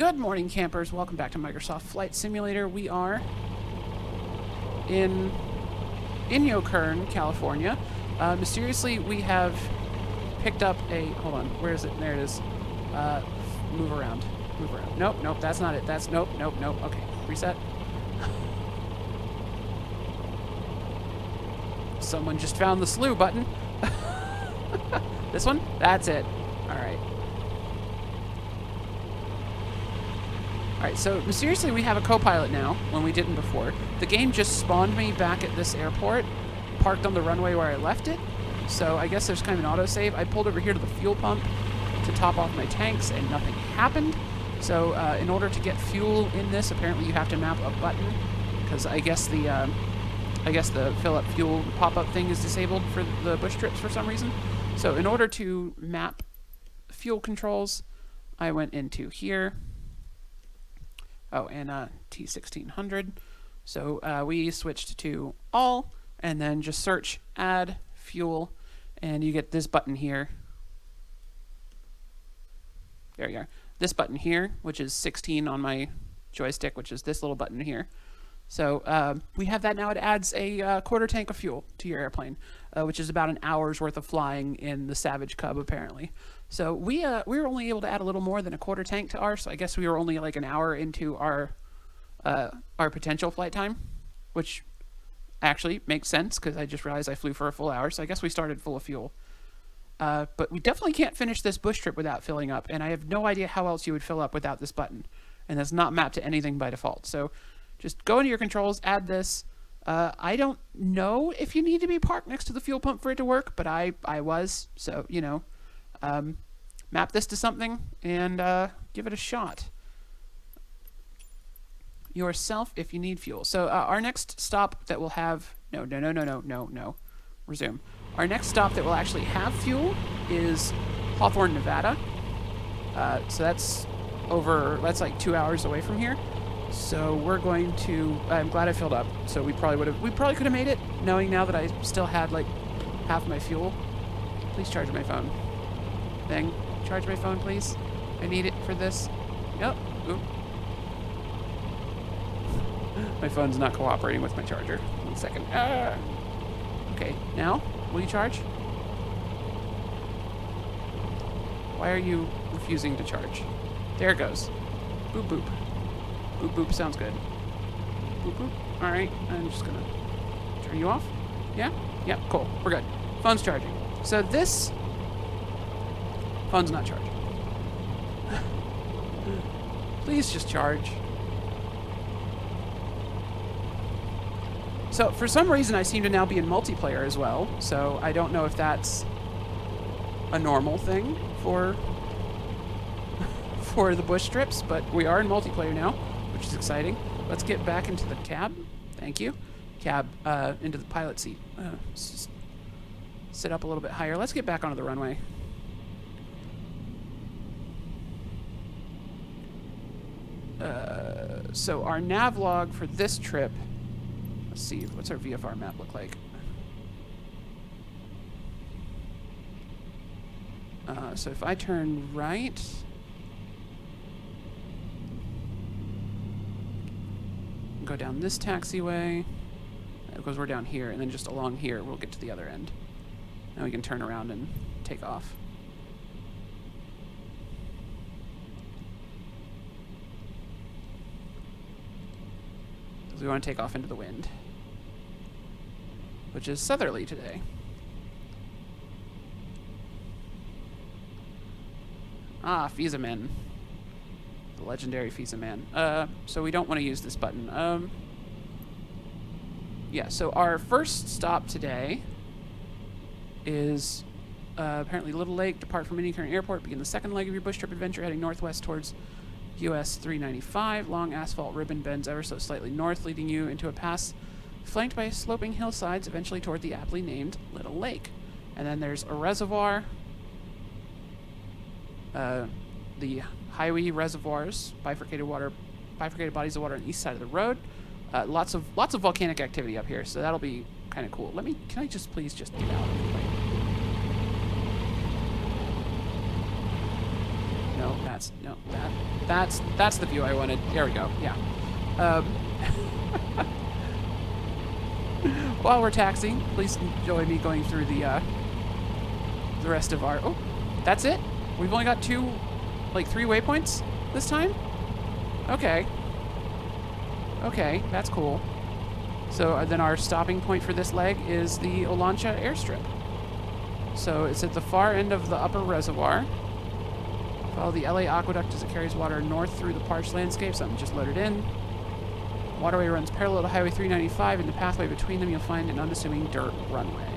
Good morning, campers. Welcome back to Microsoft Flight Simulator. We are in Inyokern, California. Mysteriously, we have picked up a... Hold on. Where is it? There it is. Move around. Move around. Nope, nope, that's not it. That's... Nope, nope, nope. Okay, reset. Someone just found the slew button. This one? That's it. Alright. Alright, so mysteriously we have a co-pilot now, when we didn't before. The game just spawned me back at this airport, parked on the runway where I left it. So I guess there's kind of an autosave. I pulled over here to the fuel pump to top off my tanks, and nothing happened. So in order to get fuel in this, apparently you have to map a button, because I guess the fill up fuel pop-up thing is disabled for the bush trips for some reason. So in order to map fuel controls, I went into here. Oh, and T1600. So we switched to all, and then just search add fuel, and you get this button here. There you are. This button here, which is 16 on my joystick, which is this little button here. So we have that now. It adds a quarter tank of fuel to your airplane, which is about an hour's worth of flying in the Savage Cub, apparently. So we were only able to add a little more than a quarter tank to ours, so I guess we were only like an hour into our potential flight time, which actually makes sense because I just realized I flew for a full hour, so I guess we started full of fuel. But we definitely can't finish this bush trip without filling up, and I have no idea how else you would fill up without this button, and that's not mapped to anything by default. So just go into your controls, add this. I don't know if you need to be parked next to the fuel pump for it to work, but I was, so, you know, map this to something and give it a shot yourself if you need fuel. So our next stop that will have, no, resume. Our next stop that will actually have fuel is Hawthorne, Nevada. So that's like 2 hours away from here. So we're going to, I'm glad I filled up. So we probably could have made it, knowing now that I still had like half my fuel. Please charge my phone. Thing, charge my phone, please. I need it for this. Yep. Oop. My phone's not cooperating with my charger. 1 second. Okay, now, will you charge? Why are you refusing to charge? There it goes. Boop, boop. Boop, boop, sounds good. Boop, boop. All right, I'm just gonna turn you off. Yeah? Yeah, cool. We're good. Phone's charging. So this phone's not charging. Please just charge. So for some reason I seem to now be in multiplayer as well, so I don't know if that's a normal thing for the bush trips, but we are in multiplayer now, which is exciting. Let's get back into the cab. Thank you. Cab, into the pilot seat. Just sit up a little bit higher. Let's get back onto the runway. So our nav log for this trip, let's see, what's our VFR map look like? So if I turn right, go down this taxiway, because we're down here, and then just along here we'll get to the other end. Now we can turn around and take off. Because we want to take off into the wind, which is southerly today. Ah, Fiesaman. The legendary Fiesaman. So we don't want to use this button. Yeah, so our first stop today is apparently Little Lake. Depart from Inyokern Airport. Begin the second leg of your bush trip adventure, heading northwest towards US 395. Long asphalt ribbon bends ever so slightly north, leading you into a pass flanked by sloping hillsides, eventually toward the aptly named Little Lake. And then there's a reservoir. The highway reservoirs, bifurcated bodies of water on the east side of the road. Lots of volcanic activity up here, so that'll be kind of cool. Can I just please just get out of the way? No, no, that's the view I wanted. There we go. Yeah. While we're taxiing, please enjoy me going through the rest of our. Oh, that's it. We've only got 3 waypoints this time. Okay. Okay, that's cool. So then our stopping point for this leg is the Olancha airstrip. So it's at the far end of the upper reservoir. Follow the LA Aqueduct as it carries water north through the parched landscape. Something just loaded in. Waterway runs parallel to Highway 395. In the pathway between them, you'll find an unassuming dirt runway.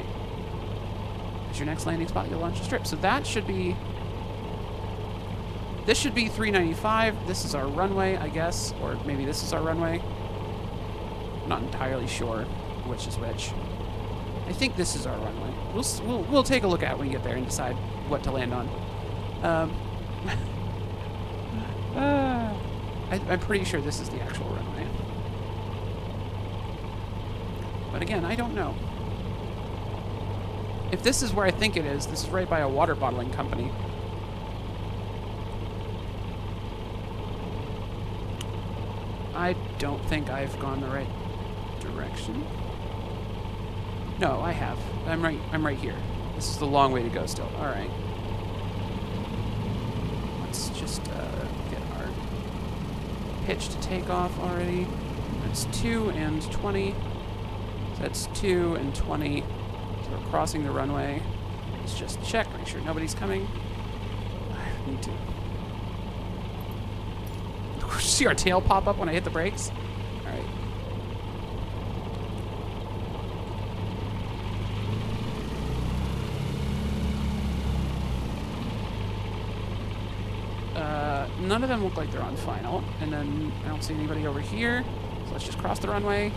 It's your next landing spot, the Olancha Strip. So that should be... This should be 395. This is our runway, I guess. Or maybe this is our runway. I'm not entirely sure which is which. I think this is our runway. We'll take a look at it when we get there and decide what to land on. I'm pretty sure this is the actual runway. But again, I don't know. If this is where I think it is, this is right by a water bottling company. I don't think I've gone the right direction. No, I have. I'm right here. This is the long way to go still. All right. Let's just get our pitch to take off already. That's 2 and 20. So that's 2 and 20. So we're crossing the runway. Let's just check, make sure nobody's coming. I need to. See our tail pop up when I hit the brakes? All right. None of them look like they're on final. And then I don't see anybody over here. So let's just cross the runway.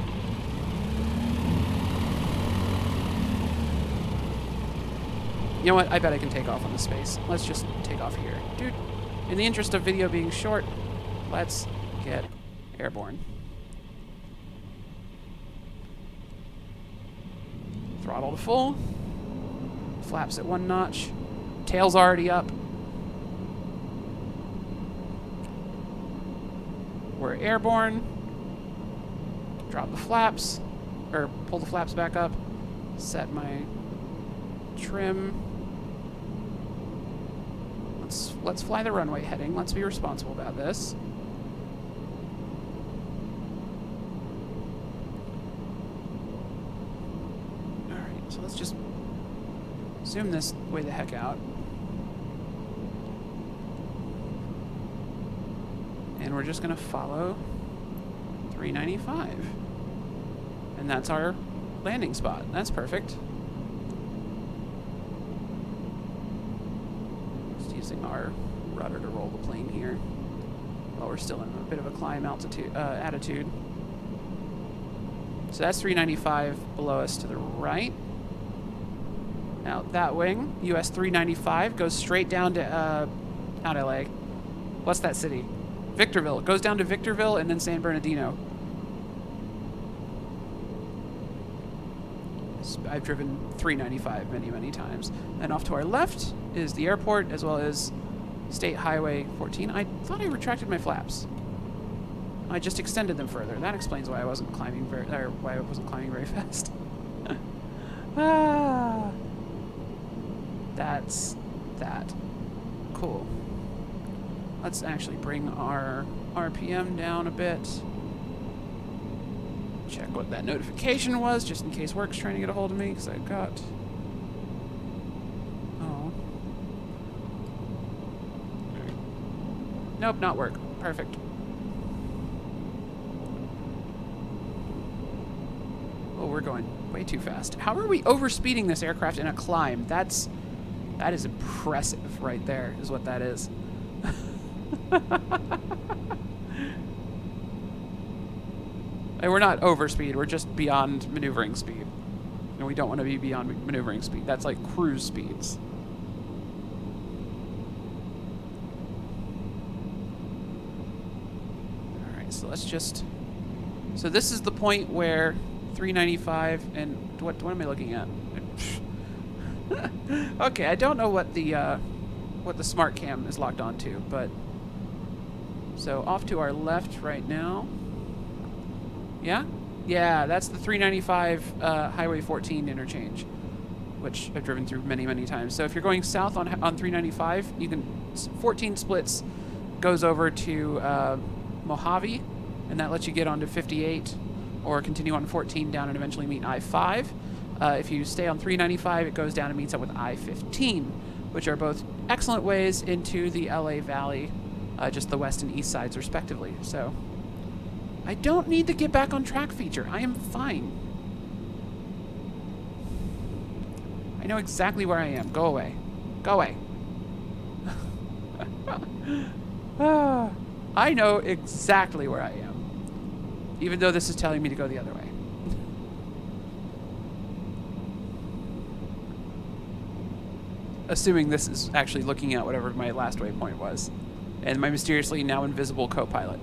You know what? I bet I can take off on the space. Let's just take off here. Dude, in the interest of video being short, let's get airborne. Throttle to full. Flaps at 1 notch. Tail's already up. We're airborne. Drop the flaps, or pull the flaps back up. Set my trim. Let's fly the runway heading. Let's be responsible about this. All right, so let's just zoom this way the heck out. And we're just gonna follow 395. And that's our landing spot. That's perfect. Just using our rudder to roll the plane here while we're still in a bit of a climb attitude. So that's 395 below us to the right. Now that wing, US 395, goes straight down to, not LA. What's that city? Victorville. It goes down to Victorville and then San Bernardino. I've driven 395 many, many times. And off to our left is the airport as well as State Highway 14. I thought I retracted my flaps. I just extended them further. That explains why I wasn't climbing very fast. Ah, that's that. Cool. Let's actually bring our RPM down a bit. Check what that notification was, just in case work's trying to get a hold of me, because I've got... Oh. Nope, not work. Perfect. Oh, we're going way too fast. How are we overspeeding this aircraft in a climb? That is impressive right there, is what that is. And we're not over speed, we're just beyond maneuvering speed. And we don't want to be beyond maneuvering speed. That's like cruise speeds. Alright, so let's just... So this is the point where 395 and... What am I looking at? Okay, I don't know what the smart cam is locked onto, but So off to our left right now. Yeah? Yeah, that's the 395 Highway 14 interchange, which I've driven through many, many times. So if you're going south on 395, you can 14 splits goes over to Mojave, and that lets you get onto 58 or continue on 14 down and eventually meet I-5. If you stay on 395, it goes down and meets up with I-15, which are both excellent ways into the LA Valley, just the west and east sides respectively. So I don't need the get back on track feature. I am fine. I know exactly where I am. Go away. Go away. I know exactly where I am, even though this is telling me to go the other way. Assuming this is actually looking at whatever my last waypoint was, and my mysteriously now invisible co-pilot.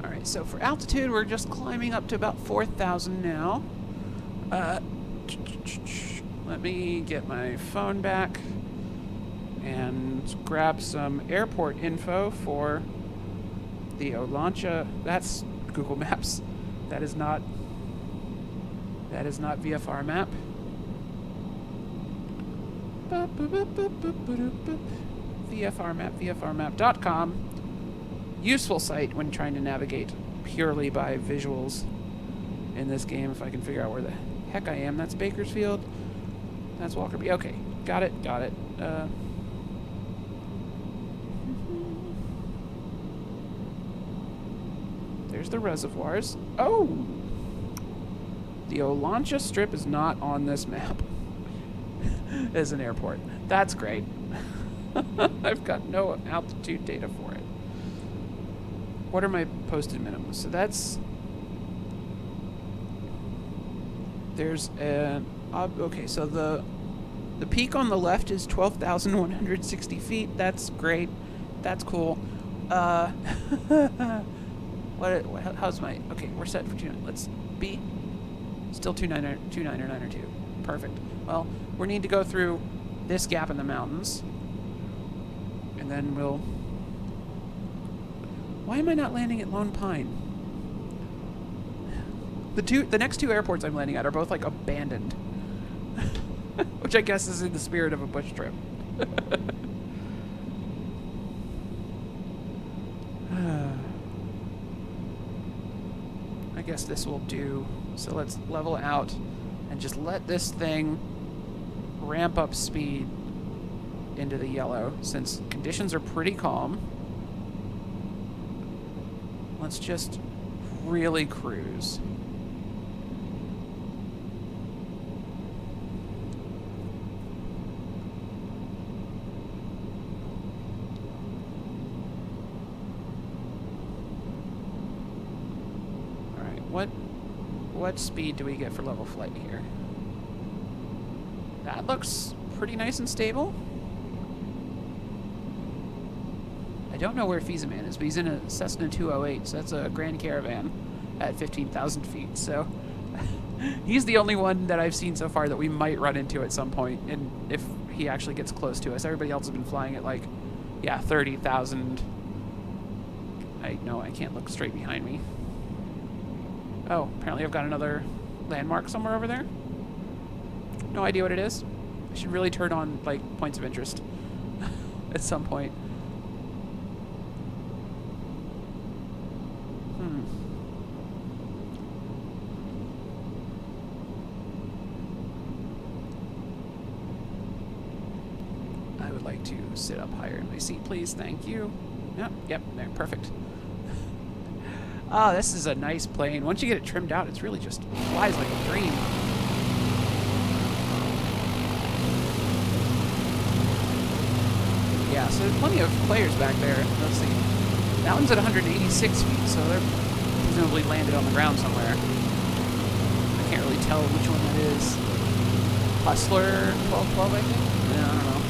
Alright, so for altitude, we're just climbing up to about 4,000 now. Let me get my phone back and grab some airport info for the Olancha. That's Google Maps. That is not VFR map. VFRmap.com. Useful site when trying to navigate purely by visuals in this game, if I can figure out where the heck I am. That's Bakersfield. That's Walker B. Okay, got it. There's the reservoirs. Oh! The Olancha Strip is not on this map as an airport. That's great. I've got no altitude data for it. What are my posted minimums? So that's... There's an... okay, so the peak on the left is 12,160 feet. That's great. That's cool. How's my... Okay, we're set for 29. Let's be... Still 29 or 9 or 2. Perfect. Well, we need to go through this gap in the mountains. And then we'll... Why am I not landing at Lone Pine? The next two airports I'm landing at are both, like, abandoned. Which I guess is in the spirit of a bush trip. I guess this will do. So let's level out and just let this thing ramp up speed into the yellow since conditions are pretty calm. Let's just really cruise. What speed do we get for level flight here? That looks pretty nice and stable. I don't know where Fieseman is, but he's in a Cessna 208, so that's a Grand Caravan at 15,000 feet. So he's the only one that I've seen so far that we might run into at some point, and if he actually gets close to us. Everybody else has been flying at, like, yeah, 30,000. I can't look straight behind me. Oh, apparently I've got another landmark somewhere over there. No idea what it is. I should really turn on, like, points of interest at some point. I would like to sit up higher in my seat, please. Thank you. Yep, there, perfect. Oh, this is a nice plane. Once you get it trimmed out, it's really just flies like a dream. Yeah, so there's plenty of players back there. Let's see. That one's at 186 feet, so they're presumably landed on the ground somewhere. I can't really tell which one that is. Hustler 1212, I think? Yeah, I don't know.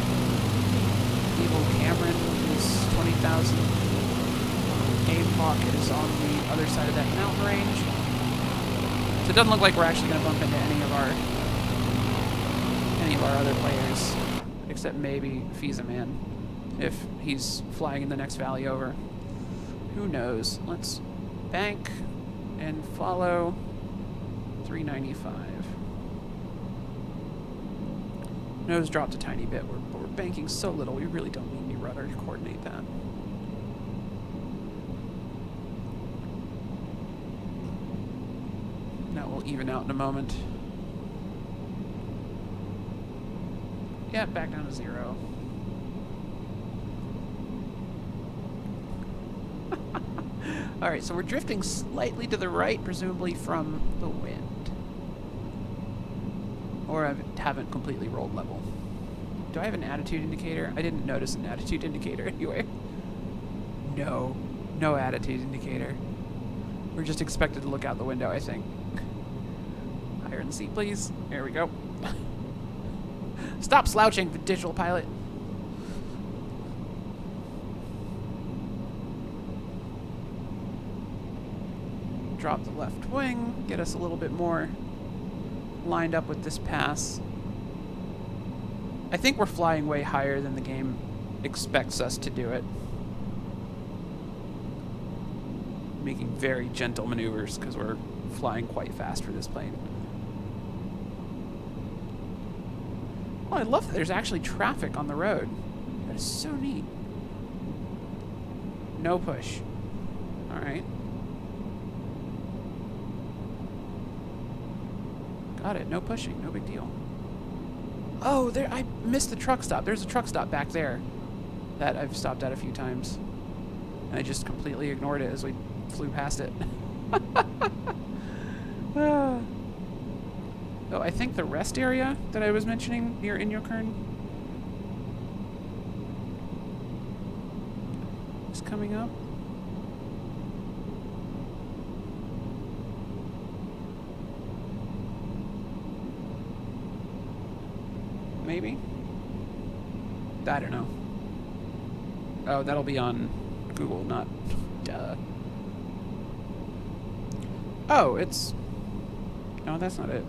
Evil Cameron is 20,000. Aim Hawk is on the other side of that mountain range. So it doesn't look like we're actually going to bump into any of our other players, except maybe Vsync, if he's flying in the next valley over. Who knows? Let's bank and follow 395. Nose dropped a tiny bit, but we're banking so little, we really don't need any rudder to coordinate that. That will even out in a moment. Yeah, back down to 0. Alright, so we're drifting slightly to the right, presumably from the wind. Or I haven't completely rolled level. Do I have an attitude indicator? I didn't notice an attitude indicator anyway. No. No attitude indicator. We're just expected to look out the window, I think. Higher in the seat, please. There we go. Stop slouching, the digital pilot. Drop the left wing, get us a little bit more lined up with this pass. I think we're flying way higher than the game expects us to do it. Making very gentle maneuvers because we're flying quite fast for this plane. Oh, I love that there's actually traffic on the road. That is so neat. No push. All right. Got it. No pushing. No big deal. Oh, there! I missed the truck stop. There's a truck stop back there that I've stopped at a few times. And I just completely ignored it as we flew past it. Oh, I think the rest area that I was mentioning near Inyokern is coming up. Maybe? I don't know. Oh, that'll be on Google, not duh. Oh, it's... No, that's not it.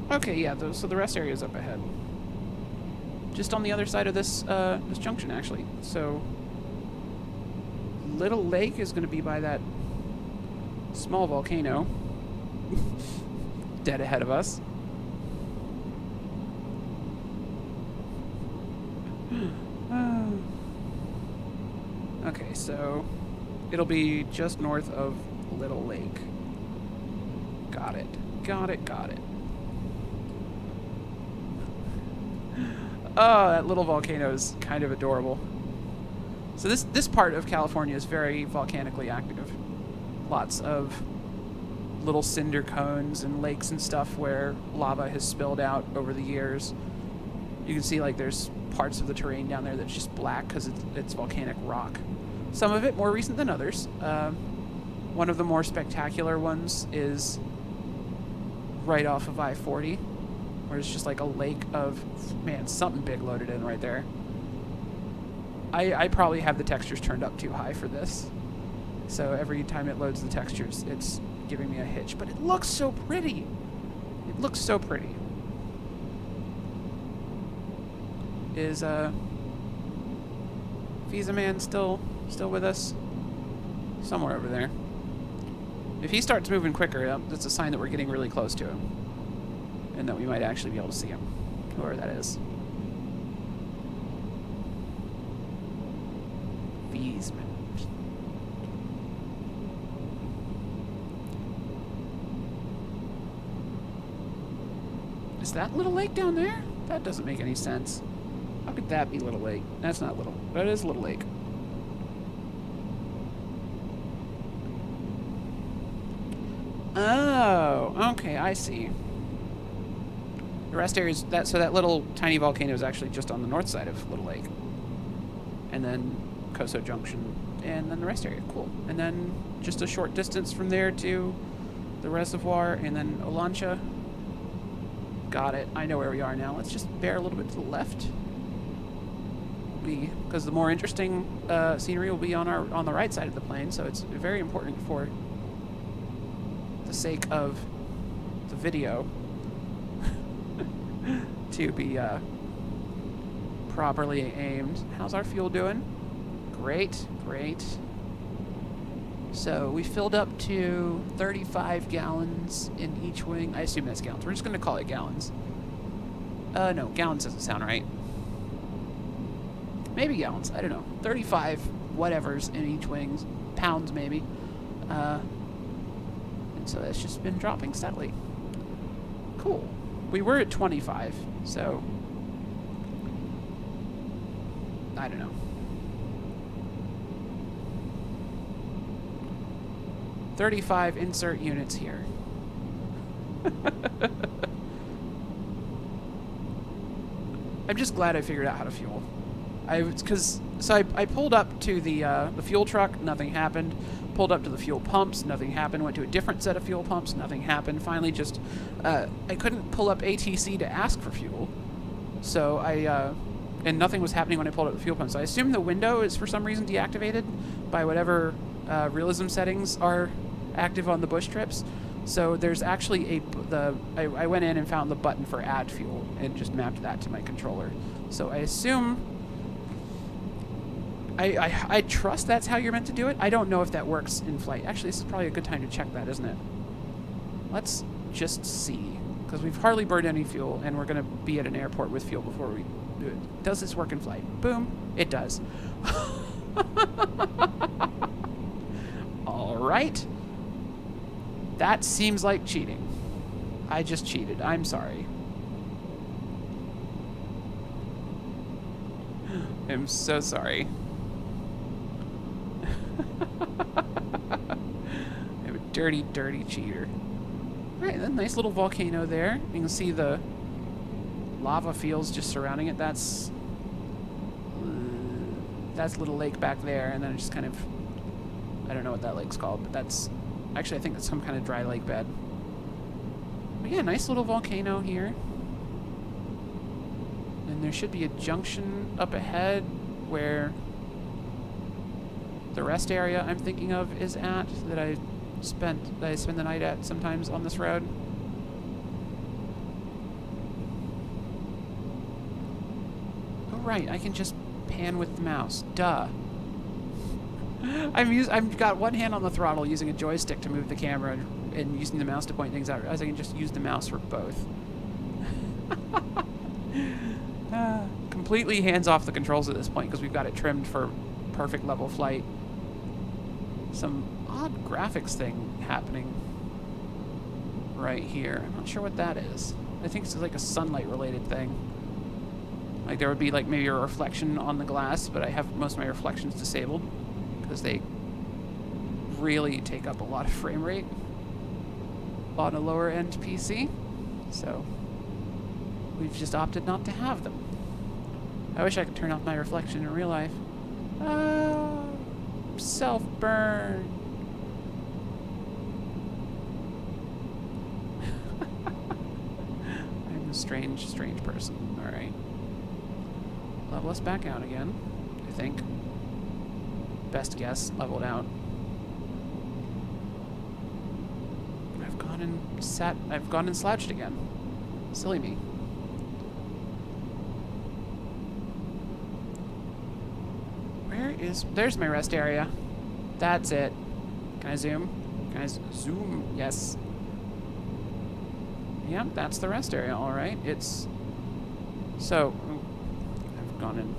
Okay, yeah, so the rest area is up ahead. Just on the other side of this this junction, actually. So, Little Lake is going to be by that small volcano dead ahead of us. Okay, so it'll be just north of Little Lake. Got it. Got it, got it. Oh, that little volcano is kind of adorable. So this part of California is very volcanically active. Lots of little cinder cones and lakes and stuff where lava has spilled out over the years. You can see like there's parts of the terrain down there that's just black because it's volcanic rock. Some of it more recent than others. One of the more spectacular ones is right off of I-40, where it's just like a lake of, man, something big loaded in right there. I probably have the textures turned up too high for this. So every time it loads the textures, it's giving me a hitch. But it looks so pretty. It looks so pretty. Is Vsync still with us? Somewhere over there. If he starts moving quicker, that's a sign that we're getting really close to him. And that we might actually be able to see him. Whoever that is. Vsync. Is that Little Lake down there? That doesn't make any sense. How could that be Little Lake? That's not Little. That is Little Lake. Oh, okay, I see. The rest area is that, so that little tiny volcano is actually just on the north side of Little Lake. And then Coso Junction, and then the rest area. Cool. And then just a short distance from there to the reservoir, and then Olancha. Got it. I know where we are now. Let's just bear a little bit to the left. be, because the more interesting scenery will be on the right side of the plane. So it's very important for the sake of the video to be properly aimed. How's our fuel doing? Great, great. So we filled up to 35 gallons in each wing. I assume that's gallons. We're just going to call it gallons. No, gallons doesn't sound right. Maybe gallons. I don't know. 35 whatevers in each wing. Pounds, maybe. And so that's just been dropping steadily. Cool. We were at 25, so I don't know. $35 insert units here. I'm just glad I figured out how to fuel. I pulled up to the fuel truck, nothing happened. Pulled up to the fuel pumps, nothing happened. Went to a different set of fuel pumps, nothing happened. Finally, just I couldn't pull up ATC to ask for fuel, so and nothing was happening when I pulled up the fuel pump. So I assume the window is for some reason deactivated by whatever realism settings are active on the bush trips. So there's actually I went in and found the button for add fuel and just mapped that to my controller. So I assume I trust that's how you're meant to do it. I don't know if that works in flight. Actually, this is probably a good time to check that, isn't it? Let's just see, because we've hardly burned any fuel, and we're going to be at an airport with fuel before we do it. Does this work in flight? Boom. It does. All right. That seems like cheating. I just cheated. I'm sorry. I'm so sorry. I'm a dirty, dirty cheater. All right, a nice little volcano there. You can see the lava fields just surrounding it. That's a little lake back there, and then it just kind of, I don't know what that lake's called, but that's, actually I think that's some kind of dry lake bed. But yeah, nice little volcano here. And there should be a junction up ahead where the rest area I'm thinking of is at, that I spend the night at sometimes on this road. Oh right, I can just pan with the mouse. Duh. I've got one hand on the throttle using a joystick to move the camera and using the mouse to point things out. I realize I can just use the mouse for both. Completely hands off the controls at this point because we've got it trimmed for perfect level flight. Some odd graphics thing happening right here. I'm not sure what that is. I think it's like a sunlight related thing. Like there would be like maybe a reflection on the glass, but I have most of my reflections disabled because they really take up a lot of frame rate on a lower end PC. So we've just opted not to have them. I wish I could turn off my reflection in real life. Self-burn. I'm a strange, strange person. Alright. Level us back out again, I think. Best guess, leveled out. I've gone and slouched again. Silly me. There's my rest area. That's it. Can I zoom? Can I zoom? Yes. Yep, that's the rest area, alright. It's... So, I've gone in.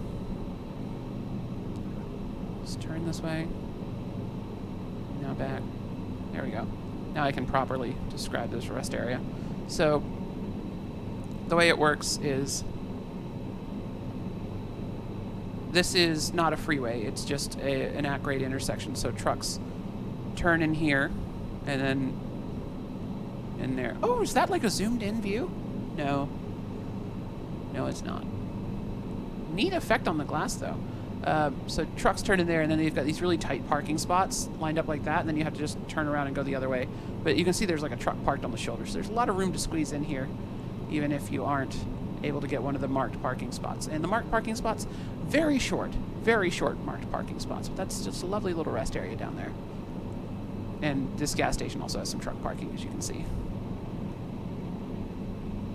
Let's turn this way. Now back. There we go. Now I can properly describe this rest area. So, the way it works is... This is not a freeway, it's just an at-grade intersection, so trucks turn in here, and then in there. Oh, is that like a zoomed-in view? No. No, it's not. Neat effect on the glass, though. So trucks turn in there, and then they've got these really tight parking spots lined up like that, and then you have to just turn around and go the other way. But you can see there's like a truck parked on the shoulder, so there's a lot of room to squeeze in here, even if you aren't able to get one of the marked parking spots. And the marked parking spots, very short marked parking spots. But that's just a lovely little rest area down there. And this gas station also has some truck parking, as you can see.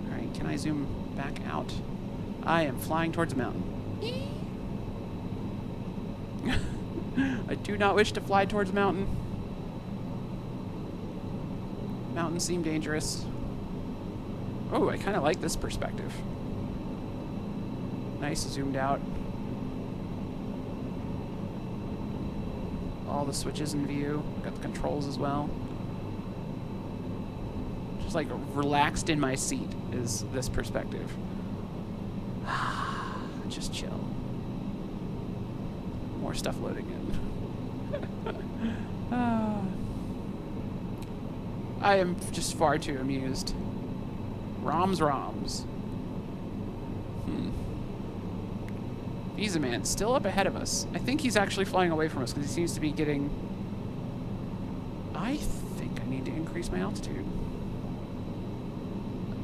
All right, can I zoom back out? I am flying towards a mountain. I do not wish to fly towards a mountain. Mountains seem dangerous. Oh, I kind of like this perspective. Nice, zoomed out. All the switches in view. Got the controls as well. Just like relaxed in my seat is this perspective. Just chill. More stuff loading in. I am just far too amused. ROMs. Visa Man still up ahead of us. I think he's actually flying away from us because he seems to be getting... I think I need to increase my altitude.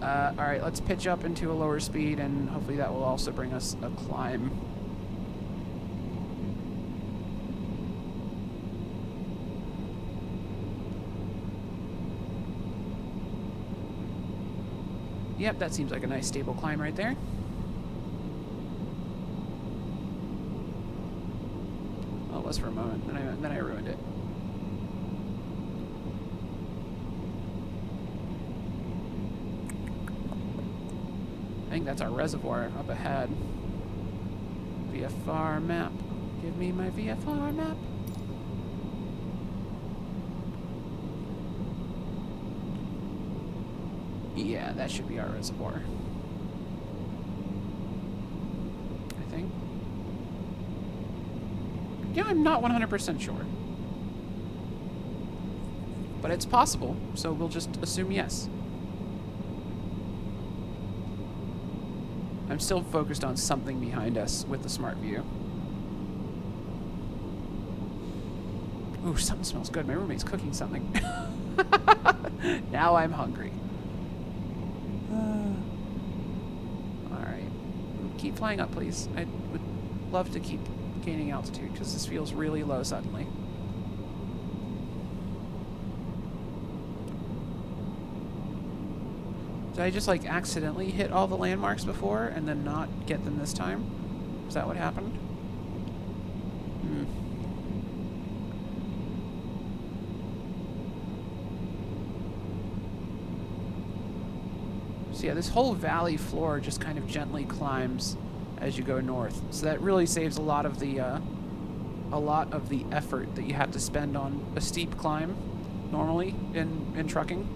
Alright, let's pitch up into a lower speed, and hopefully that will also bring us a climb. Yep, that seems like a nice stable climb right there. Well, it was for a moment, then I ruined it. I think that's our reservoir up ahead. VFR map. Give me my VFR map. Yeah, that should be our reservoir. I think. Yeah, I'm not 100% sure. But it's possible, so we'll just assume yes. I'm still focused on something behind us with the smart view. Ooh, something smells good. My roommate's cooking something. Now I'm hungry. Alright. Keep flying up, please. I would love to keep gaining altitude, because this feels really low suddenly. Did I just, like, accidentally hit all the landmarks before and then not get them this time? Is that what happened? So yeah, this whole valley floor just kind of gently climbs as you go north. So that really saves a lot of the effort that you have to spend on a steep climb normally in trucking.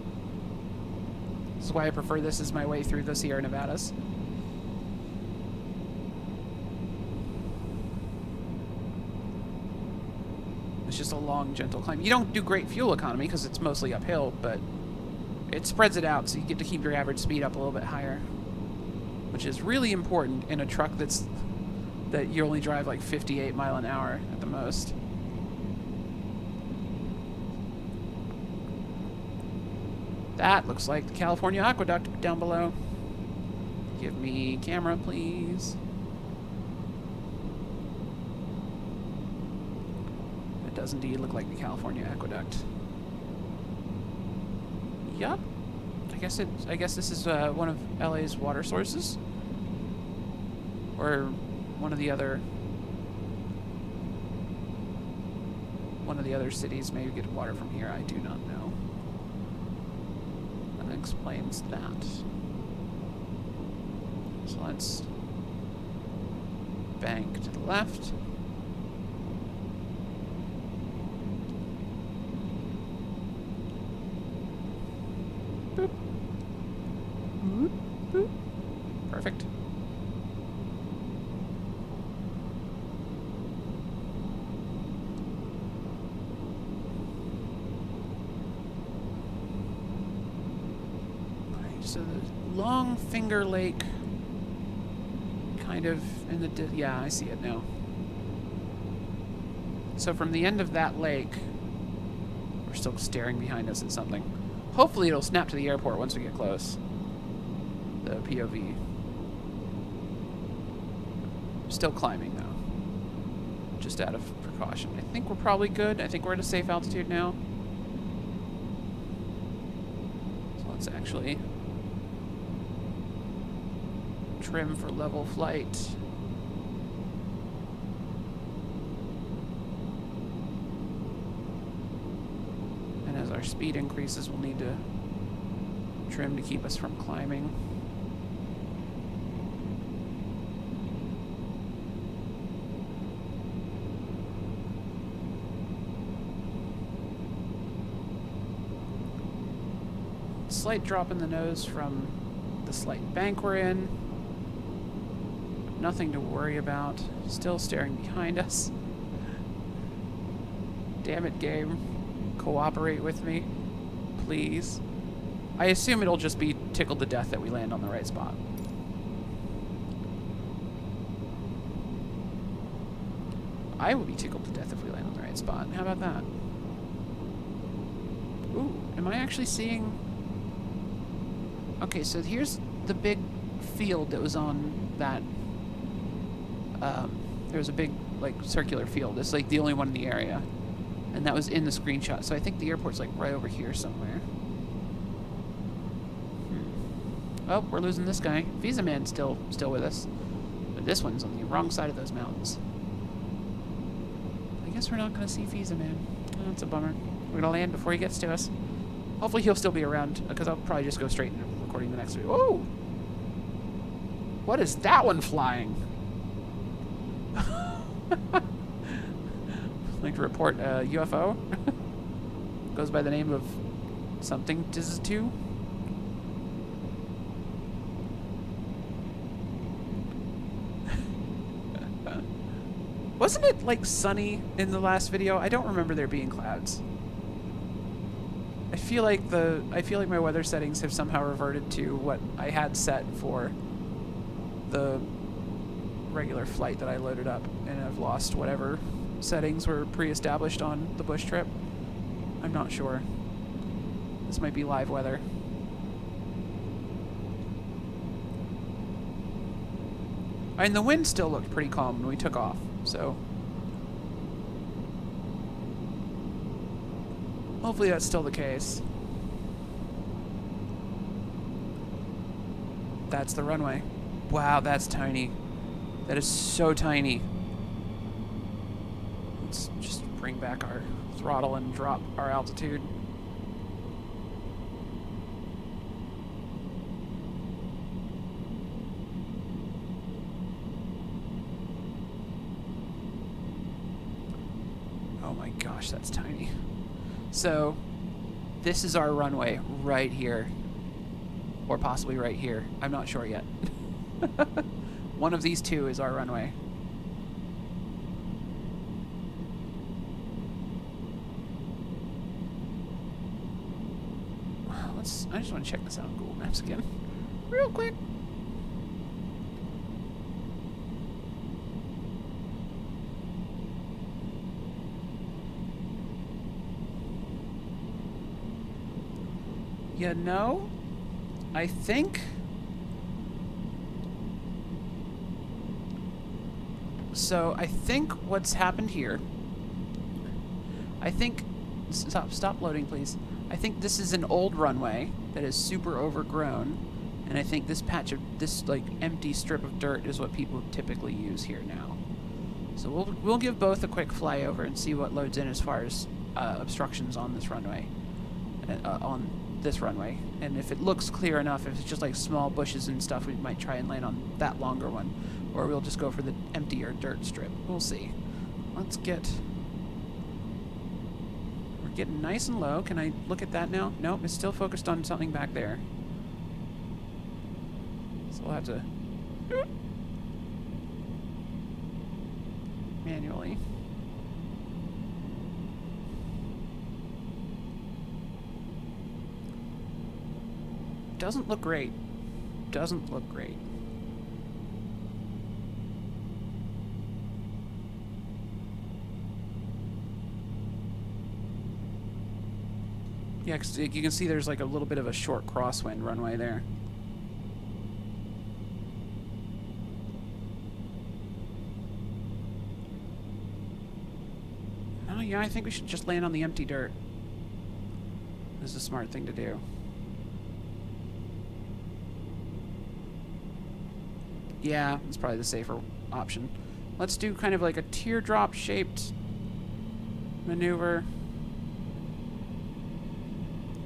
This is why I prefer this as my way through the Sierra Nevadas. It's just a long, gentle climb. You don't do great fuel economy because it's mostly uphill, but it spreads it out so you get to keep your average speed up a little bit higher, which is really important in a truck that you only drive like 58 miles an hour at the most. That looks like the California Aqueduct down below. Give me camera, please. It does indeed look like the California Aqueduct. Yup. I guess this is one of LA's water sources, or one of the other cities maybe get water from here. I do not know. That explains that. So let's bank to the left. Boop. Boop. Boop. Perfect. So the Long Finger Lake, kind of in the, yeah, I see it now. So from the end of that lake, we're still staring behind us at something. Hopefully it'll snap to the airport once we get close. The POV. Still climbing though, just out of precaution. I think we're probably good. I think we're at a safe altitude now. So let's actually trim for level flight. And as our speed increases, we'll need to trim to keep us from climbing. Slight drop in the nose from the slight bank we're in. Nothing to worry about. Still staring behind us. Damn it, game. Cooperate with me, please. I assume it'll just be tickled to death that we land on the right spot. I will be tickled to death if we land on the right spot. How about that? Ooh, am I actually seeing... Okay, so here's the big field that was on that... there was a big, like, circular field. It's, like, the only one in the area. And that was in the screenshot. So I think the airport's, like, right over here somewhere. Oh, we're losing this guy. Visa Man's still with us. But this one's on the wrong side of those mountains. I guess we're not going to see Visa Man. Oh, that's a bummer. We're going to land before he gets to us. Hopefully he'll still be around, because I'll probably just go straight into recording the next video. Oh! What is that one flying? I'd like to report a UFO. Goes by the name of something Diz2. Wasn't it, like, sunny in the last video? I don't remember there being clouds. I feel like my weather settings have somehow reverted to what I had set for the regular flight that I loaded up, and I've lost whatever settings were pre-established on the bush trip. I'm not sure. This might be live weather. And the wind still looked pretty calm when we took off, so hopefully that's still the case. That's the runway. Wow, that's tiny. That is so tiny. Let's just bring back our throttle and drop our altitude. Oh my gosh, that's tiny. So, this is our runway right here. Or possibly right here. I'm not sure yet. One of these two is our runway. I just want to check this out on Google Maps again. Real quick. You know, I think... So, I think what's happened here... I think... Stop loading, please. I think this is an old runway that is super overgrown, and I think this patch of... this, like, empty strip of dirt is what people typically use here now. So we'll give both a quick flyover and see what loads in as far as obstructions on this runway. And if it looks clear enough, if it's just like small bushes and stuff, we might try and land on that longer one, or we'll just go for the emptier dirt strip. We'll see. Let's get... We're getting nice and low. Can I look at that now? Nope, it's still focused on something back there. So we'll have to... manually. Doesn't look great. Doesn't look great. Yeah, 'cause you can see there's like a little bit of a short crosswind runway there. yeah, I think we should just land on the empty dirt. This is a smart thing to do. Yeah, it's probably the safer option. Let's do kind of like a teardrop shaped maneuver.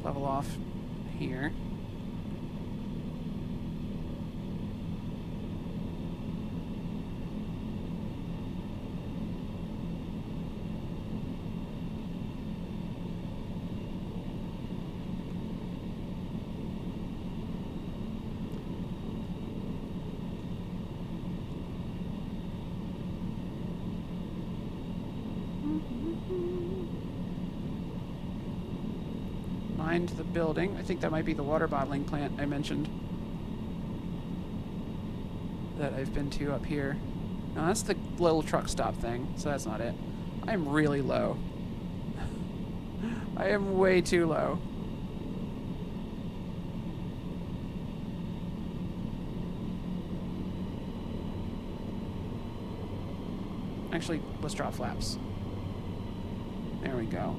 Level off here. Mind the building. I think that might be the water bottling plant I mentioned that I've been to up here. No, that's the little truck stop thing, so that's not it. I'm really low. I am way too low. Actually, let's drop flaps. There we go.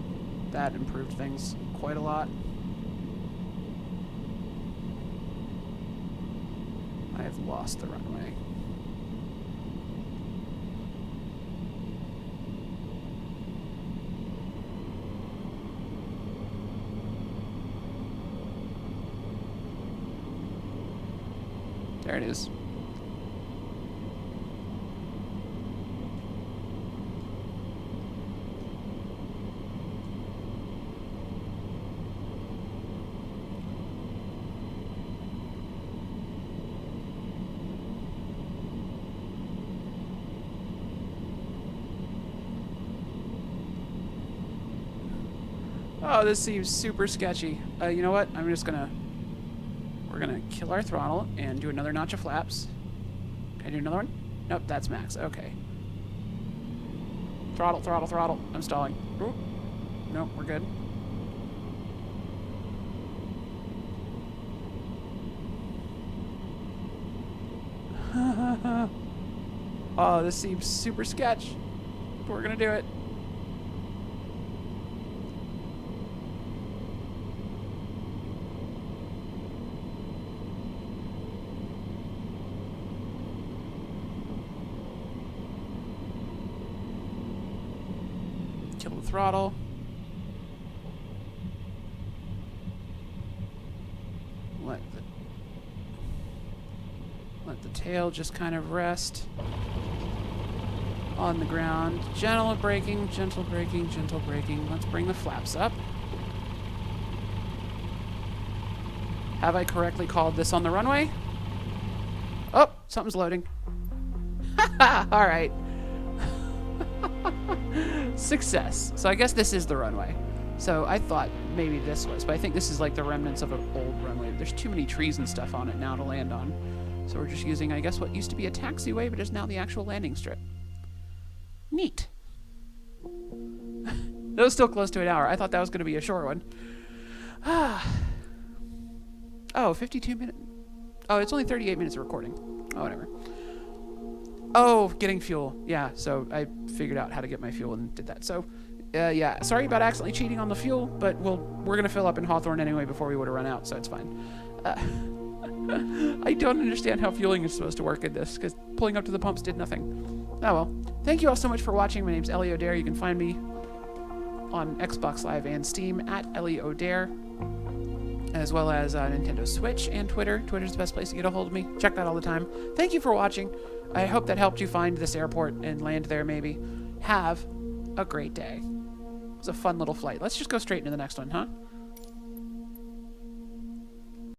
That improved things quite a lot. I have lost the runway. There it is. Oh, this seems super sketchy. You know what? We're gonna kill our throttle and do another notch of flaps. Can I do another one? Nope, that's max. Okay. Throttle, throttle, throttle. I'm stalling. Ooh. Nope, we're good. Oh, this seems super sketch. But we're gonna do it. Kill the throttle. Let the tail just kind of rest on the ground. Gentle braking, gentle braking, gentle braking. Let's bring the flaps up. Have I correctly called this on the runway? Oh, something's loading. All right. Success. So I guess this is the runway. So I thought maybe this was, but I think this is like the remnants of an old runway. There's too many trees and stuff on it now to land on. So we're just using, I guess, what used to be a taxiway, but is now the actual landing strip. Neat. That was still close to an hour. I thought that was going to be a short one. Oh, 52 minutes. Oh, it's only 38 minutes of recording. Oh, whatever. Oh, getting fuel. Yeah, so I figured out how to get my fuel and did that. So, yeah, sorry about accidentally cheating on the fuel, but we're going to fill up in Hawthorne anyway before we would have run out, so it's fine. I don't understand how fueling is supposed to work in this, because pulling up to the pumps did nothing. Oh well. Thank you all so much for watching. My name's Ellie O'Dare. You can find me on Xbox Live and Steam at Ellie O'Dare, as well as Nintendo Switch and Twitter. Twitter's the best place to get a hold of me. Check that all the time. Thank you for watching. I hope that helped you find this airport and land there maybe. Have a great day. It was a fun little flight. Let's just go straight into the next one, huh?